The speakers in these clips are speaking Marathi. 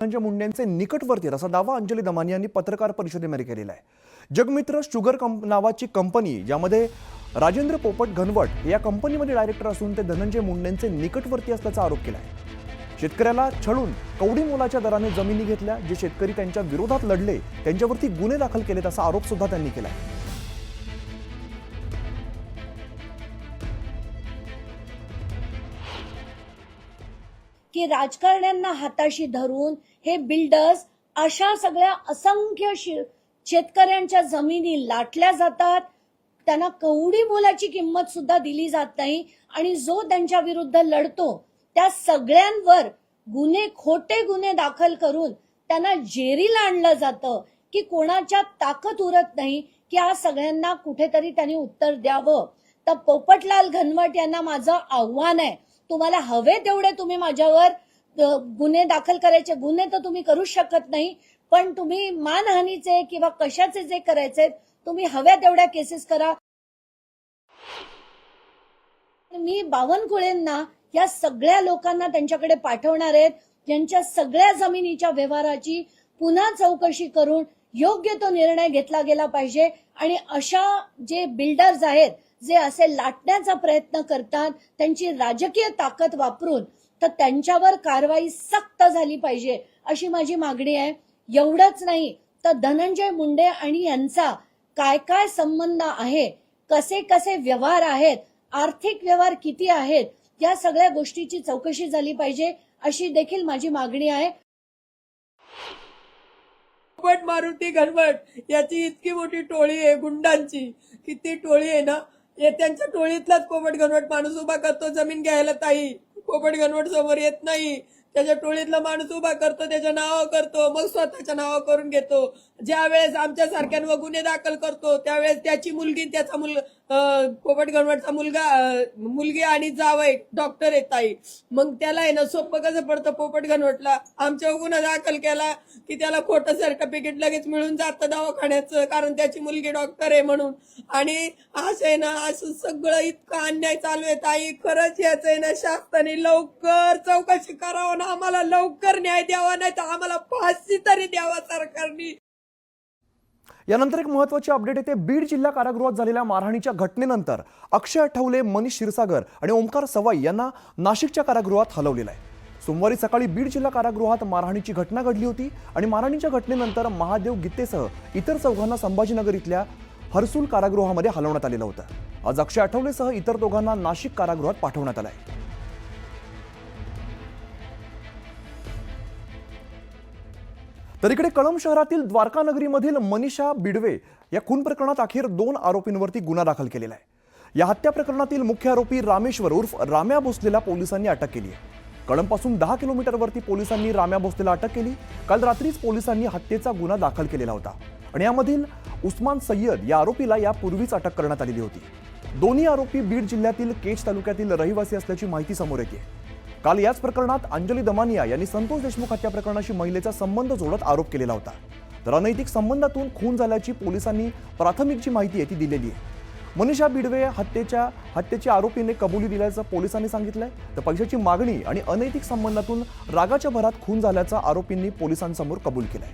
धनंजय मुंडेंचे निकटवर्ती असा दावा अंजली दमानी यांनी पत्रकार परिषदेमध्ये केलेला आहे। जगमित्र शुगर नावाची कंपनी, ज्यामध्ये राजेंद्र पोपट घनवट या कंपनीमध्ये डायरेक्टर असून ते धनंजय मुंडेंचे निकटवर्ती असल्याचा आरोप केला आहे। शेतकऱ्याला छळून कवडी मोलाच्या दराने जमिनी घेतल्या, जे शेतकरी त्यांच्या विरोधात लढले त्यांच्यावरती गुन्हे दाखल केलेत असा आरोप सुद्धा त्यांनी केला आहे। की राजकारण्यांना हाताशी धरून हे बिल्डर्स अशा सगळ्या असंख्य शेतकऱ्यांच्या जमिनी लाटल्या जातात, त्यांना कवडी मोलाची किंमत सुद्धा दिली जात नाही आणि जो त्यांच्या विरुद्ध लढतो त्या सगळ्यांवर खोटे गुन्हे दाखल करून त्यांना जेरीला आणलं जातं की कोणाच्या ताकद उरत नाही की या सगळ्यांना कुठेतरी त्यांनी उत्तर द्यावं। तर पोपटलाल घनवट यांना माझं आव्हान आहे, तुम्हाला हवे तेवढे तुम्ही माझ्यावर गुन्हे दाखल करायचे, गुन्हे तर तुम्ही करू शकत नाही, पण तुम्ही मानहानीचे किंवा कशाचे जे करायचे तुम्ही हव्या तेवढ्या केसेस करा। मी बावनकुळेंना या सगळ्या लोकांना त्यांच्याकडे पाठवणार आहेत, ज्यांच्या सगळ्या जमिनीच्या व्यवहाराची पुन्हा चौकशी करून योग्य तो निर्णय घेतला गेला पाहिजे आणि अशा जे बिल्डर्स आहेत जे असे लाटण्याचा प्रयत्न करतात त्यांची राजकीय ताकद वापरून, तर त्यांच्यावर कारवाई सक्त झाली पाहिजे अशी माझी मागणी आहे। एवढंच नाही तर धनंजय मुंडे आणि यांचा काय काय संबंध आहे, कसे कसे व्यवहार आहेत, आर्थिक व्यवहार किती आहेत, या सगळ्या गोष्टीची चौकशी झाली पाहिजे अशी देखील माझी मागणी आहे। पोपट मारुती घनवट याची इतकी मोठी टोळी आहे गुंडांची, किती टोळी आहे ना, त्यांच्या टोळीतलाच पोपट घनवट माणूस उभा करतो जमीन घ्यायला। ताई पोपट घनवट समोर येत नाही, त्याच्या टोळीतला माणूस उभा करतो, त्याच्या नावावर करतो, मग स्वतःच्या नावावर करून घेतो। ज्या वेळेस आमच्या सारख्यांवर गुन्हे दाखल करतो त्यावेळेस त्याची मुलगी, त्याचा पोपट घनवटचा मुलगी आणि जावई डॉक्टर आहे ताई, मग त्याला आहे ना सोपं कसं पडतं पोपट घनवटला, आमच्यावर गुन्हा दाखल केला की त्याला खोटं सर्टिफिकेट लगेच मिळून जातं दवाखान्याचं, कारण त्याची मुलगी डॉक्टर आहे म्हणून। आणि असं आहे ना, असं सगळं इतका अन्याय चालू आहे ताई, खरंच याचं आहे ना शासनाने लवकर चौकशी करावं ना, आम्हाला लवकर न्याय द्यावा, नाही तर आम्हाला फाशी तरी द्यावा सरकारने। यानंतर एक महत्त्वाची अपडेट येते। बीड जिल्हा कारागृहात झालेल्या मारहाणीच्या घटनेनंतर अक्षय आठवले, मनीष क्षीरसागर आणि ओमकार सवाई यांना नाशिकच्या कारागृहात हलवलेलं आहे। सोमवारी सकाळी बीड जिल्हा कारागृहात मारहाणीची घटना घडली होती आणि मारहाणीच्या घटनेनंतर महादेव गीतेसह इतर चौघांना संभाजीनगर इथल्या हर्सुल कारागृहामध्ये हलवण्यात आलेलं होतं। आज अक्षय आठवलेसह इतर दोघांना नाशिक कारागृहात पाठवण्यात आलं आहे। तर इकडे कळंब शहरातील द्वारका नगरीमधील मनीषा बिडवे या खून प्रकरणात अखेर 2 आरोपींवरती गुन्हा दाखल केलेला आहे। या हत्या प्रकरणातील मुख्य आरोपी रामेश्वर उर्फ राम्या भोसलेला पोलिसांनी अटक केली आहे। कळंबपासून 10 किलोमीटरवरती पोलिसांनी राम्या भोसलेला अटक केली। काल रात्रीच पोलिसांनी हत्येचा गुन्हा दाखल केलेला होता आणि यामधील उस्मान सय्यद या आरोपीला यापूर्वीच अटक करण्यात आलेली होती। दोन्ही आरोपी बीड जिल्ह्यातील केज तालुक्यातील रहिवासी असल्याची माहिती समोर येते। काल याच प्रकरणात अंजली दमानिया यांनी संतोष देशमुख हत्या प्रकरणाशी महिलेचा संबंध जोडत आरोप केलेला होता। तर अनैतिक संबंधातून खून झाल्याची पोलिसांनी प्राथमिक जी माहिती आहे ती दिलेली आहे। मनीषा बिडवे हत्येच्या आरोपीने कबुली दिल्याचं पोलिसांनी सांगितलंय। तर पैशाची मागणी आणि अनैतिक संबंधातून रागाच्या भरात खून झाल्याचा आरोपींनी पोलिसांसमोर कबूल केलाय।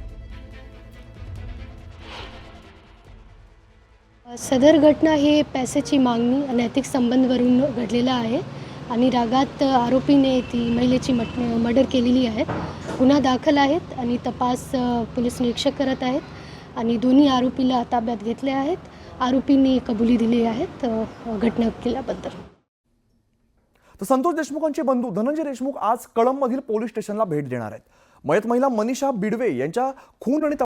सदर घटना ही पैशाची मागणी अनैतिक संबंधवरून घडलेला आहे आणि रागात आरोपीने ती महिलेची मर्डर केलेली आहे। गुन्हा दाखल आहेत आणि तपास पोलीस निरीक्षक करत आहेत आणि दोन्ही आरोपीला ताब्यात घेतले आहेत। आरोपींनी कबुली दिली आहेत घटना केल्याबद्दल। तर संतोष देशमुखांचे बंधू धनंजय देशमुख आज कळंबमधील पोलीस स्टेशनला भेट देणार आहेत। मयत महिला मनीषा बिडवे यांच्या खून आणि